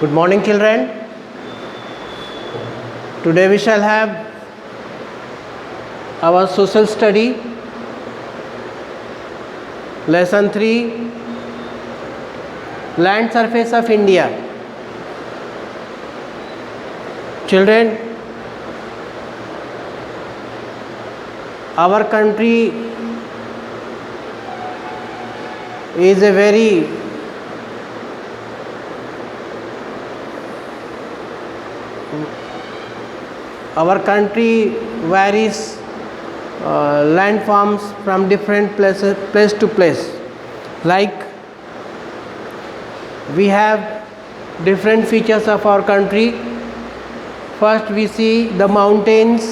Good morning, children. Today we shall have our social study, lesson 3, land surface of India. Children, our country is a very Our country varies landforms from different place to place. Like we have different features of our country. First we see the mountains,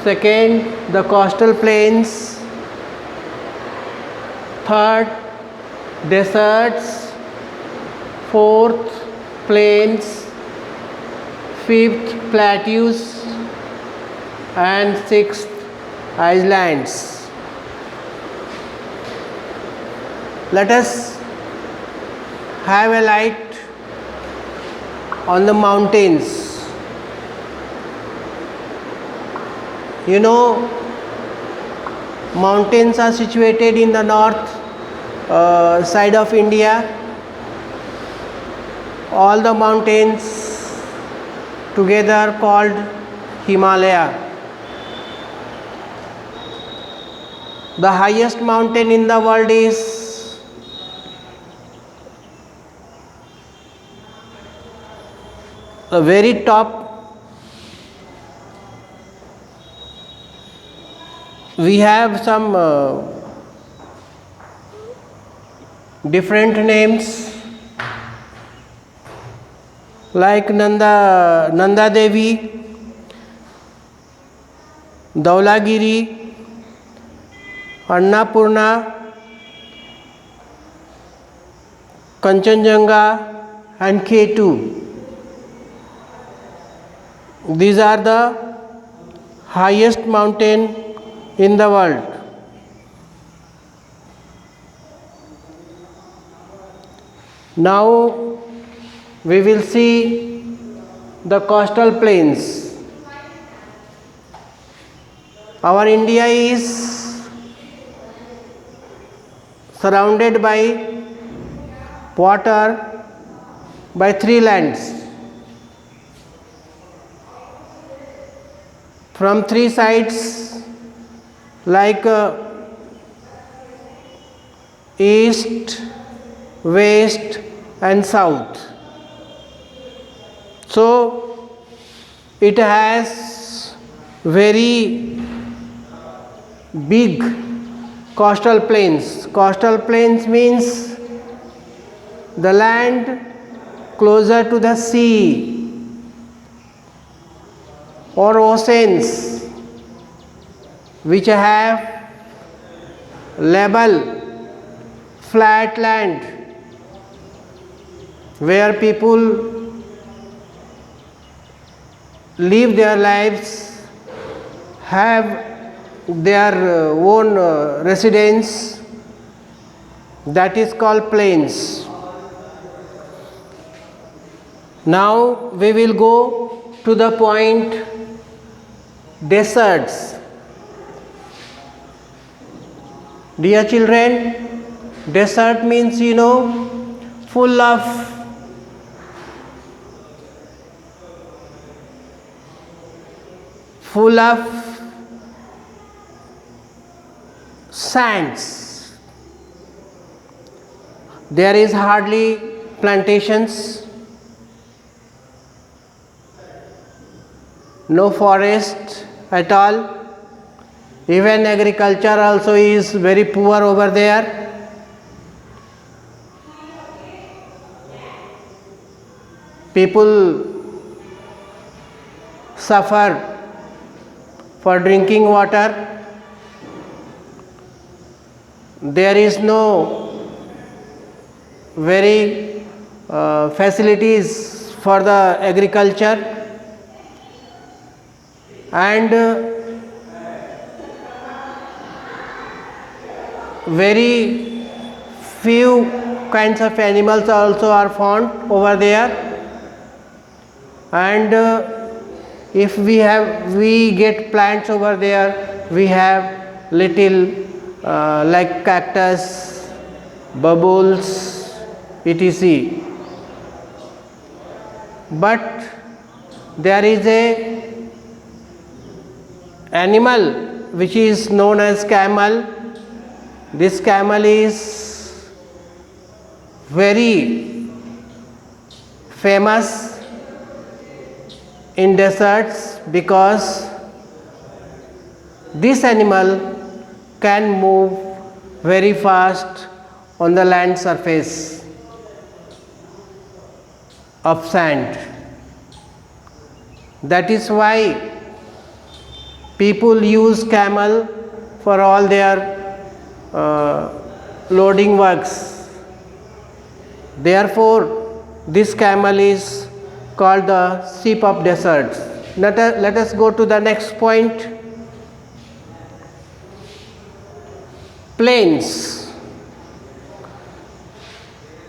second the coastal plains, third deserts, fourth plains, fifth plateaus, and sixth islands. Let us have a light on the mountains. You know, mountains are situated in the north side of India. All the mountains together called Himalaya. The highest mountain in the world is the very top. We have some different names like Nanda Devi, Dhaulagiri, Annapurna, Kanchenjunga, and K2. These are the highest mountain in the world. Now we will see the coastal plains. Our India is surrounded by water by three lands. From three sides like east, west, and south. So it has very big coastal plains. Coastal plains means the land closer to the sea or oceans, which have level flat land where people live their lives, have their own residence, that is called plains. Now we will go to the point deserts. Dear children, desert means full of sands. There is hardly plantations, no forest at all. Even agriculture also is very poor over there. People suffer for drinking water. There is no very facilities for the agriculture, and very few kinds of animals also are found over there. and if we get plants over there, we have little like cactus, bubbles, etc. But there is a animal which is known as camel. This camel is very famous in deserts because this animal can move very fast on the land surface of sand. That is why people use camel for all their loading works. Therefore, this camel is called the sheep of deserts. Let us go to the next point. Plains.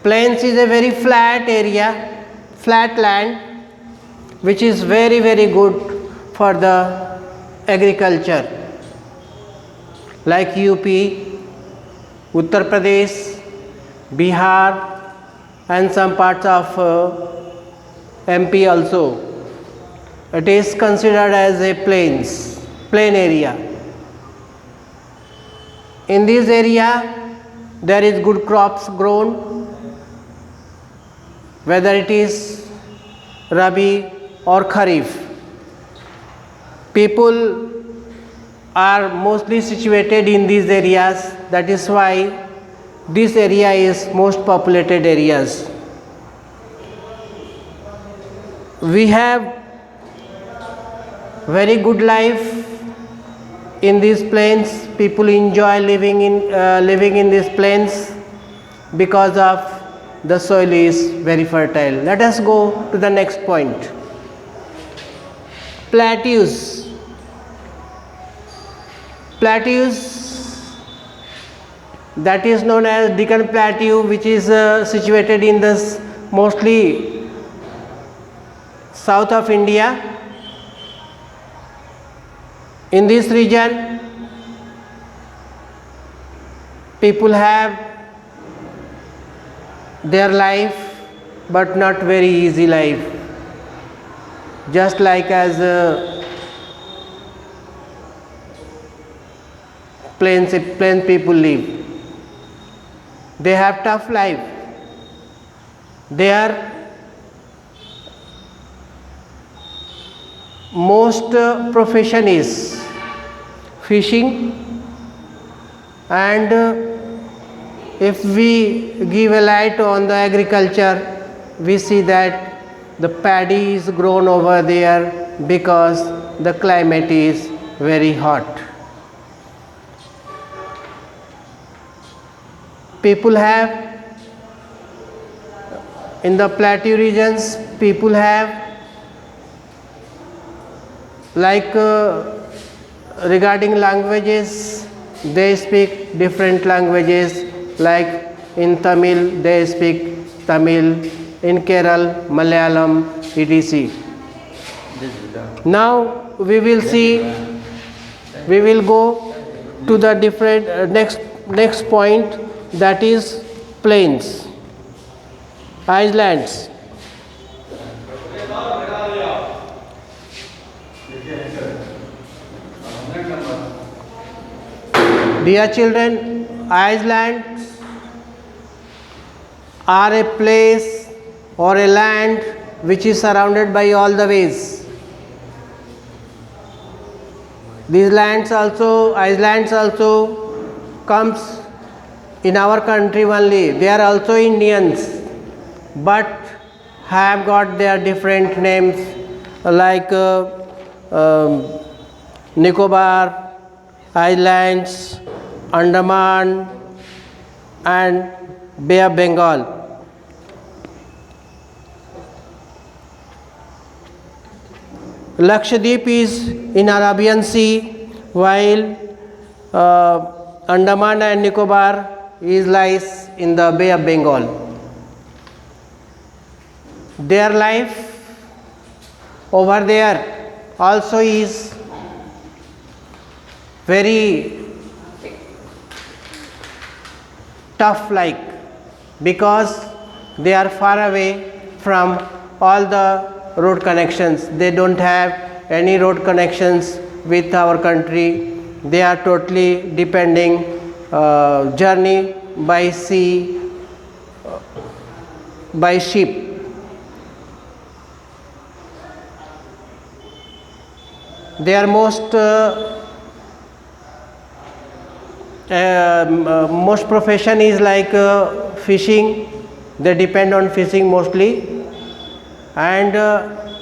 Plains is a very flat area, flat land, which is very good for the agriculture, like UP, Uttar Pradesh, Bihar, and some parts of MP also. It is considered as a plain area. In this area, there is good crops grown, whether it is Rabi or Kharif. People are mostly situated in these areas. That is why this area is most populated areas. We have very good life in these plains. People enjoy living in these plains because of the soil is very fertile. Let us go to the next point. Plateaus. Plateaus, that is known as Deccan Plateau, which is situated in the mostly south of India. In this region, people have their life, but not very easy life, just like as plain people live. They have tough life. Their most profession is fishing, and if we give a light on the agriculture, we see that the paddy is grown over there because the climate is very hot. People have, in the plateau regions, people have like regarding languages, they speak different languages, like in Tamil they speak Tamil, in Kerala Malayalam, etc. Now we will go to the different next point, that is plains, islands. Dear children, islands are a place or a land which is surrounded by all the ways. These islands also comes in our country only. They are also Indians, but have got their different names, like Nicobar Islands, Andaman, and Bay of Bengal. Lakshadweep is in Arabian Sea, while Andaman and Nicobar lies in the Bay of Bengal. Their life over there also is very tough, like, because they are far away from all the road connections. They don't have any road connections with our country. They are totally depending journey by sea, by ship. Their most profession is like fishing. They depend on fishing mostly, and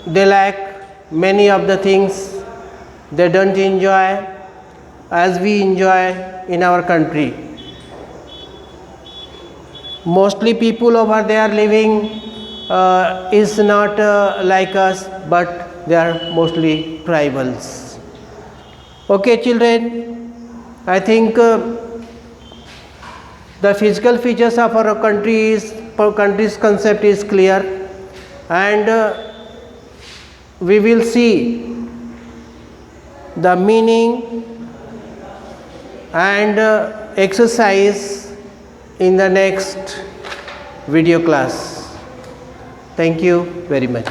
they lack many of the things. They don't enjoy as we enjoy in our country. Mostly people over there living is not like us, but they are mostly tribals. Okay, children, I think the physical features of our country's concept is clear, and we will see the meaning and exercise in the next video class. Thank you very much.